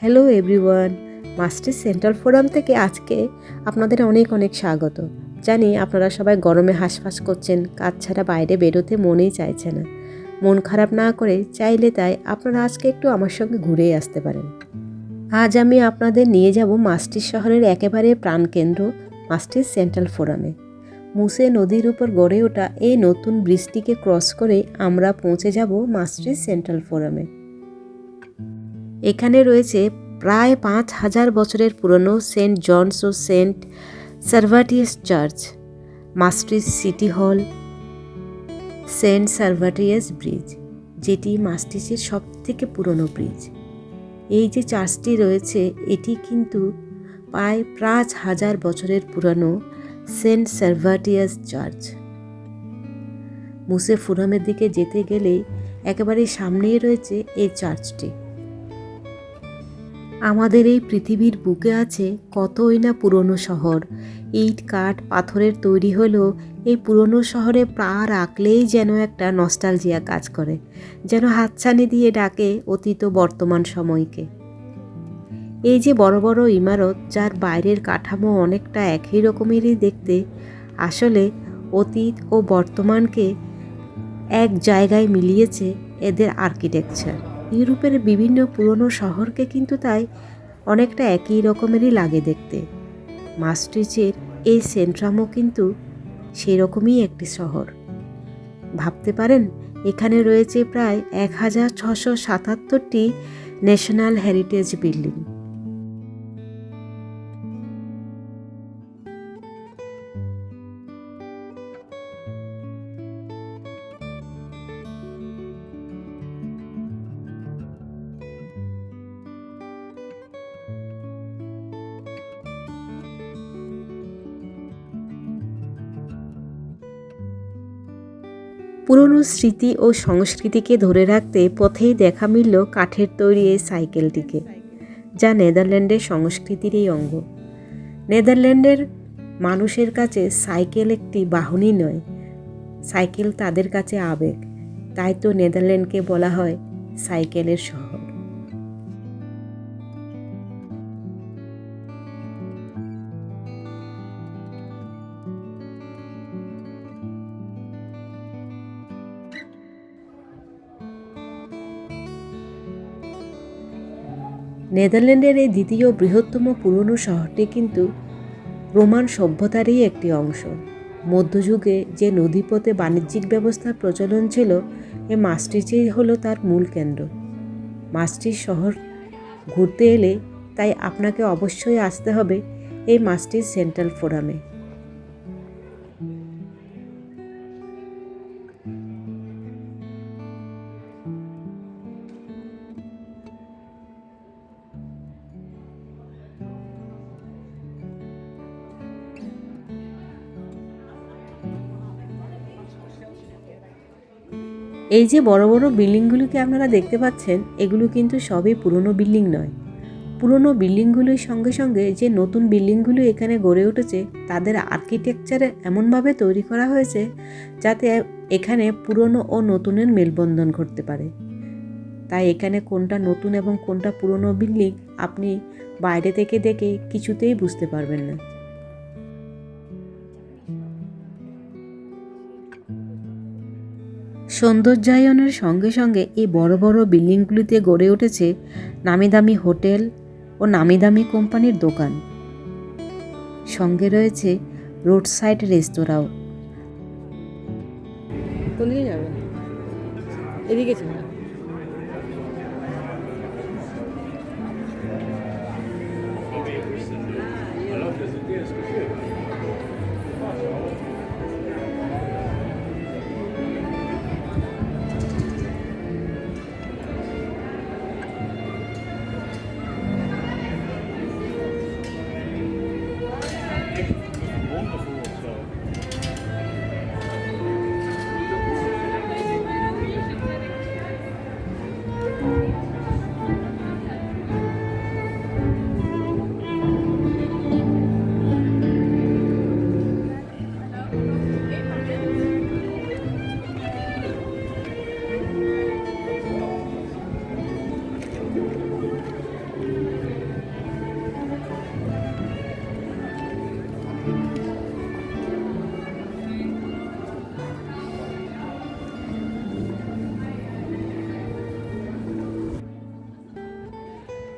Hello everyone, master central forum থেকে আজকে আপনাদের অনেক অনেক স্বাগত। জানি আপনারা সবাই গরমে হাঁসফাঁস করছেন, কাজ ছাড়া বাইরে বেরোতে মনেই চাইছে না। মন খারাপ না করে চাইলে তাই আপনারা আজকে একটু আমার সঙ্গে ঘুরেই আসতে পারেন। আজ আমি আপনাদের নিয়ে যাব মাস্টিস শহরের একেবারে প্রাণকেন্দ্র মাস্টিস সেন্ট্রাল ফোরামে। মুসে নদীর উপর গড়ে ওঠা এই নতুন ব্রিজটিকে ক্রস করে আমরা পৌঁছে যাব মাস্টিস সেন্ট্রাল ফোরামে। এখানে রয়েছে প্রায় ৫,০০০ বছরের পুরনো সেন্ট জনস ও সেন্ট সার্ভাটিয়াস চার্চ, মাস্টিস সিটি হল, সেন্ট সার্ভাটিয়াস ব্রিজ, যেটি মাস্টিসের সবথেকে পুরনো ব্রিজ। এই যে চার্চটি রয়েছে এটি কিন্তু প্রায় ৫,০০০ বছরের পুরনো সেন্ট সার্ভাটিয়াস চার্চ। মুসে ফোরামের দিকে যেতে গেলেই একেবারে সামনেই রয়েছে এই চার্চটি। আমাদের এই পৃথিবীর বুকে আছে কতই না পুরনো শহর। ইট কাঠ পাথরের তৈরি হলেও এই পুরনো শহরে পা রাখলেই যেন একটা নস্টালজিয়া কাজ করে, যেন হাতছানি দিয়ে ডাকে অতীত বর্তমান সময়কে। এই যে বড় বড় ইমারত, যার বাইরের কাঠামো অনেকটা একই রকমেরই দেখতে, আসলে অতীত ও বর্তমানকে এক জায়গায় মিলিয়েছে এদের আর্কিটেকচার। ইউরোপের বিভিন্ন পুরনো শহরকে কিন্তু তাই অনেকটা একই রকমেরই লাগে দেখতে। মাস্ট্রিচের এই সেন্ট্রামও কিন্তু সেই রকমই একটি শহর। ভাবতে পারেন এখানে রয়েছে প্রায় ১,৬৭৭টি ন্যাশনাল হেরিটেজ বিল্ডিং। পুরনো স্মৃতি ও সংস্কৃতিকে ধরে রাখতে পথেই দেখা মিলল কাঠের তৈরি এই সাইকেলটিকে, যা নেদারল্যান্ডের সংস্কৃতিরই অঙ্গ। নেদারল্যান্ডের মানুষের কাছে সাইকেল একটি বাহনই নয়, সাইকেল তাদের কাছে আবেগ। তাই তো নেদারল্যান্ডকে বলা হয় সাইকেলের শহর। নেদারল্যান্ডের এই দ্বিতীয় বৃহত্তম পুরনো শহরটি কিন্তু রোমান সভ্যতারই একটি অংশ। মধ্যযুগে যে নদীপথে বাণিজ্যিক ব্যবস্থার প্রচলন ছিল, এই মাস্ট্রিচই হলো তার মূল কেন্দ্র। মাস্ট্রিচ শহর ঘুরতে এলে তাই আপনাকে অবশ্যই আসতে হবে এই মাস্ট্রিচ সেন্ট্রাল ফোরামে। এই যে বড় বড় বিল্ডিংগুলোকে আপনারা দেখতে পাচ্ছেন, এগুলো কিন্তু সবই পুরনো বিল্ডিং নয়। পুরনো বিল্ডিংগুলির সঙ্গে সঙ্গে যে নতুন বিল্ডিংগুলো এখানে গড়ে উঠেছে, তাদের আর্কিটেকচারে এমনভাবে তৈরি করা হয়েছে যাতে এখানে পুরনো ও নতুনের মেলবন্ধন ঘটতে পারে। তাই এখানে কোনটা নতুন এবং কোনটা পুরনো বিল্ডিং আপনি বাইরে থেকে দেখে কিছুতেই বুঝতে পারবেন না। সৌন্দর্যায়নের সঙ্গে সঙ্গে এই বড় বড় বিল্ডিংগুলিতে গড়ে উঠেছে নামি দামি হোটেল ও নামি দামি কোম্পানির দোকান। সঙ্গে রয়েছে রোড সাইড রেস্তোরাঁও। কোন দিকে যাবে? এদিকে চল।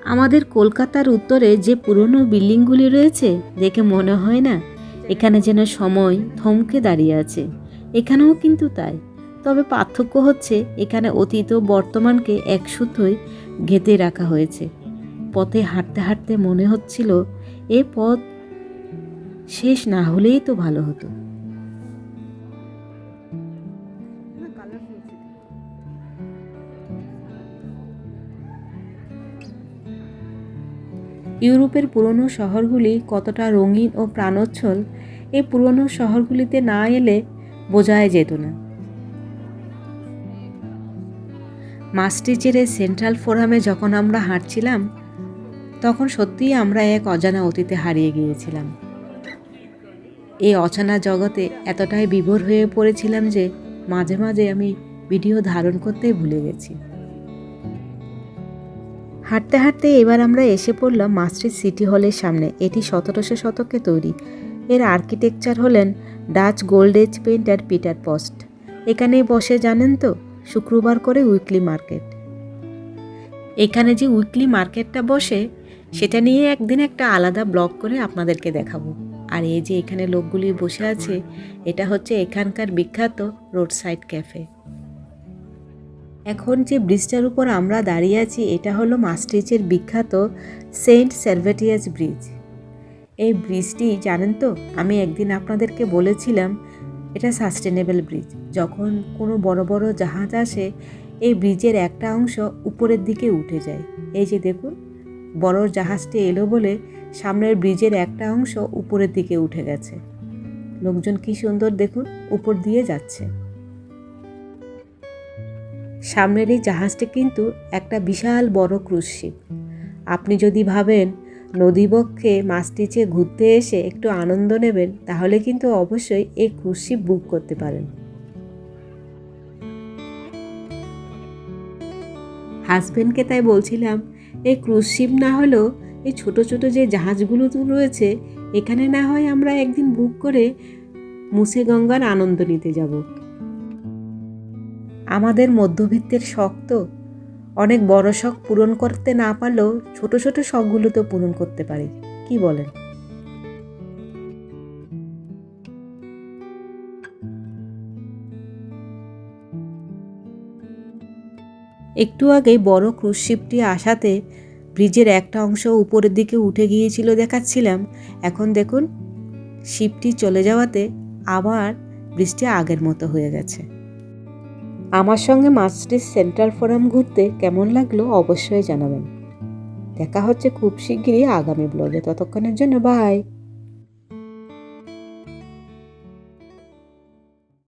আমাদের কলকাতার উত্তরে যে পুরনো বিল্ডিংগুলি রয়েছে দেখে মনে হয় না এখানে যেন সময় থমকে দাঁড়িয়ে আছে। এখানেও কিন্তু তাই, তবে পার্থক্য হচ্ছে এখানে অতীত ও বর্তমানকে এক সুতোয় গেঁথে রাখা হয়েছে। পথে হাঁটতে হাঁটতে মনে হচ্ছিল এ পথ শেষ না হলেই তো ভালো হতো। ইউরোপের পুরনো শহরগুলি কতটা রঙিন ও প্রাণোচ্ছল এই পুরনো শহরগুলিতে না এলে বোঝাই যেত না। মাস্ট্রিচের সেন্ট্রাল ফোরামে যখন আমরা হাঁটছিলাম তখন সত্যিই আমরা এক অজানা অতীতে হারিয়ে গিয়েছিলাম। এই অজানা জগতে এতটাই বিভোর হয়ে পড়েছিলাম যে মাঝে মাঝে আমি ভিডিও ধারণ করতেই ভুলে গেছি। হাঁটতে হাঁটতে এবার আমরা এসে পড়লাম মাস্ট্রিচ সিটি হলের সামনে। এটি 1700 শতকে তৈরি। এর আর্কিটেকচার হলেন Dutch gold age painter Pieter Post. এখানেই বসে জানেন তো শুক্রবার করে উইকলি মার্কেট। এখানে যে উইকলি মার্কেটটা বসে সেটা নিয়ে একদিন একটা আলাদা ব্লগ করে আপনাদেরকে দেখাবো। আর এই যে এখানে লোকগুলি বসে আছে এটা হচ্ছে এখানকার বিখ্যাত রোড সাইড ক্যাফে। এখন যে ব্রিজটার উপর আমরা দাঁড়িয়ে আছি এটা হলো মাস্ট্রিচের বিখ্যাত সেন্ট সালভেটিয়াস ব্রিজ। এই ব্রিজটি জানেন তো, আমি একদিন আপনাদেরকে বলেছিলাম এটা সাস্টেনেবল ব্রিজ। যখন কোনো বড় বড় জাহাজ আসে এই ব্রিজের একটা অংশ উপরের দিকে উঠে যায়। এই যে দেখুন বড় জাহাজটি এলো বলে সামনের ব্রিজের একটা অংশ উপরের দিকে উঠে গেছে। লোকজন কি সুন্দর দেখুন উপর দিয়ে যাচ্ছে। সামনের এই জাহাজটি কিন্তু একটা বিশাল বড় ক্রুজ শিপ। আপনি যদি ভাবেন নদীবক্ষে মাস্ট্রিচে ঘুরতে এসে একটু আনন্দ নেবেন তাহলে কিন্তু অবশ্যই এই ক্রুজ শিপ বুক করতে পারেন। হাজব্যান্ডকে তাই বলছিলাম এই ক্রুজ শিপ না হলেও এই ছোট ছোট যে জাহাজগুলো রয়েছে এখানে না হয় আমরা একদিন বুক করে মুসেগঙ্গার আনন্দ নিতে যাব। আমাদের মধ্যবিত্তের শখ তো, অনেক বড় শখ পূরণ করতে না পারলেও ছোট ছোট শখগুলো তো পূরণ করতে পারি, কি বলেন? একটু আগেই বড় ক্রুজ শিপটি আসাতে ব্রিজের একটা অংশ উপরের দিকে উঠে গিয়েছিল দেখাচ্ছিলাম। এখন দেখুন শিপটি চলে যাওয়াতে আবার ব্রিজটি আগের মতো হয়ে গেছে। আমার সঙ্গে মাস্ট্রিচ সেন্ট্রাল ফোরাম ঘুরতে কেমন লাগলো অবশ্যই জানাবেন। দেখা হচ্ছে খুব শিগগিরই আগামী ব্লগে। ততক্ষণের জন্য বাই।